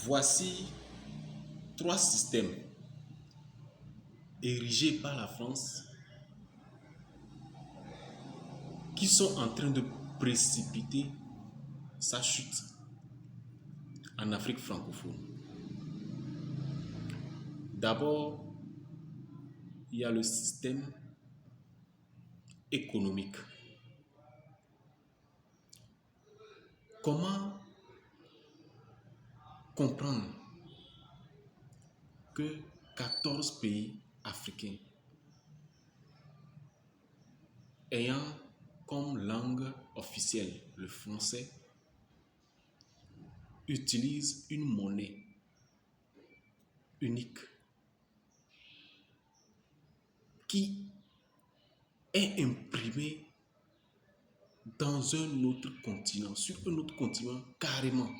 Voici trois systèmes érigés par la France qui sont en train de précipiter sa chute en Afrique francophone. D'abord, il y a le système économique. Comment comprendre que 14 pays africains ayant comme langue officielle le français utilisent une monnaie unique qui est imprimée dans un autre continent, sur un autre continent carrément.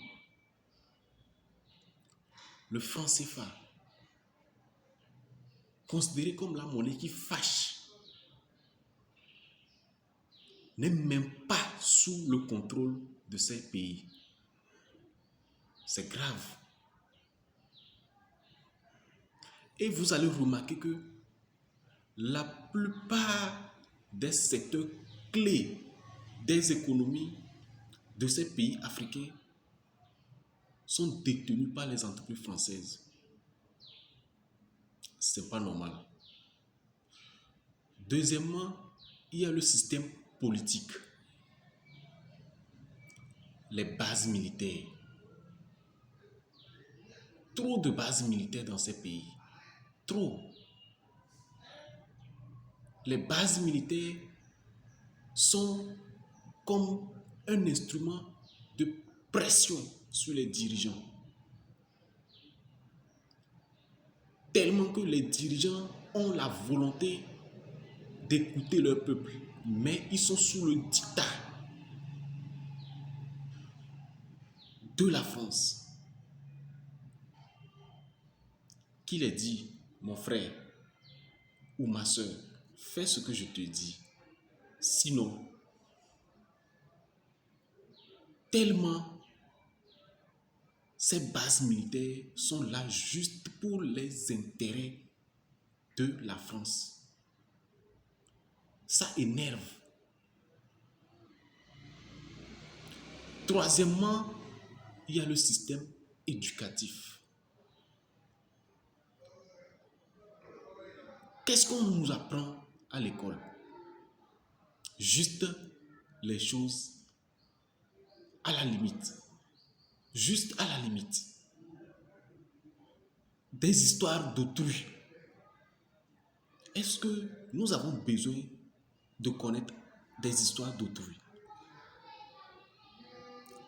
Le franc CFA, considéré comme la monnaie qui fâche, n'est même pas sous le contrôle de ces pays. C'est grave. Et vous allez remarquer que la plupart des secteurs clés des économies de ces pays africains sont détenus par les entreprises françaises. C'est pas normal. Deuxièmement, il y a le système politique. Les bases militaires. Trop de bases militaires dans ces pays. Trop. Les bases militaires sont comme un instrument de pression sur les dirigeants. Tellement que les dirigeants ont la volonté d'écouter leur peuple, mais ils sont sous le diktat de la France. Qui les dit, mon frère ou ma soeur, fais ce que je te dis. Sinon, tellement ces bases militaires sont là juste pour les intérêts de la France. Ça énerve. Troisièmement, il y a le système éducatif. Qu'est-ce qu'on nous apprend à l'école? Juste les choses à la limite. Juste à la limite. Des histoires d'autrui. Est-ce que nous avons besoin de connaître des histoires d'autrui?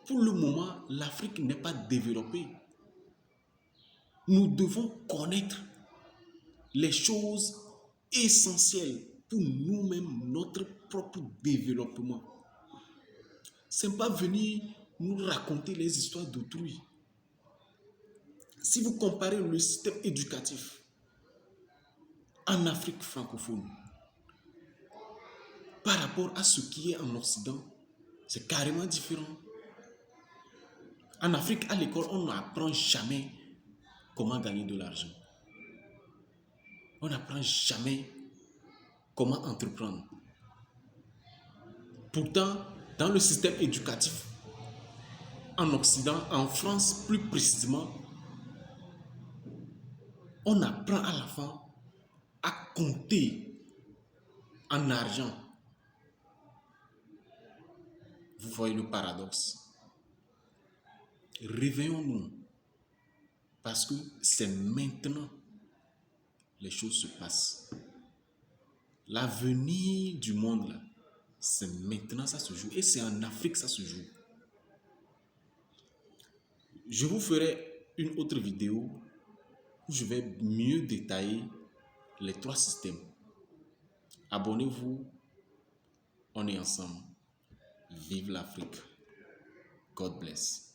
Pour le moment, l'Afrique n'est pas développée. Nous devons connaître les choses essentielles pour nous-mêmes, notre propre développement. Ce n'est pas venir nous raconter les histoires d'autrui. Si vous comparez le système éducatif en Afrique francophone par rapport à ce qui est en Occident, c'est carrément différent. En Afrique, à l'école, on n'apprend jamais comment gagner de l'argent. On n'apprend jamais comment entreprendre. Pourtant, dans le système éducatif, en Occident, en France plus précisément, on apprend à l'enfant à compter en argent. Vous voyez le paradoxe. Réveillons-nous, parce que c'est maintenant les choses se passent. L'avenir du monde, là, c'est maintenant ça se joue. Et c'est en Afrique ça se joue. Je vous ferai une autre vidéo où je vais mieux détailler les trois systèmes. Abonnez-vous, on est ensemble. Vive l'Afrique. God bless.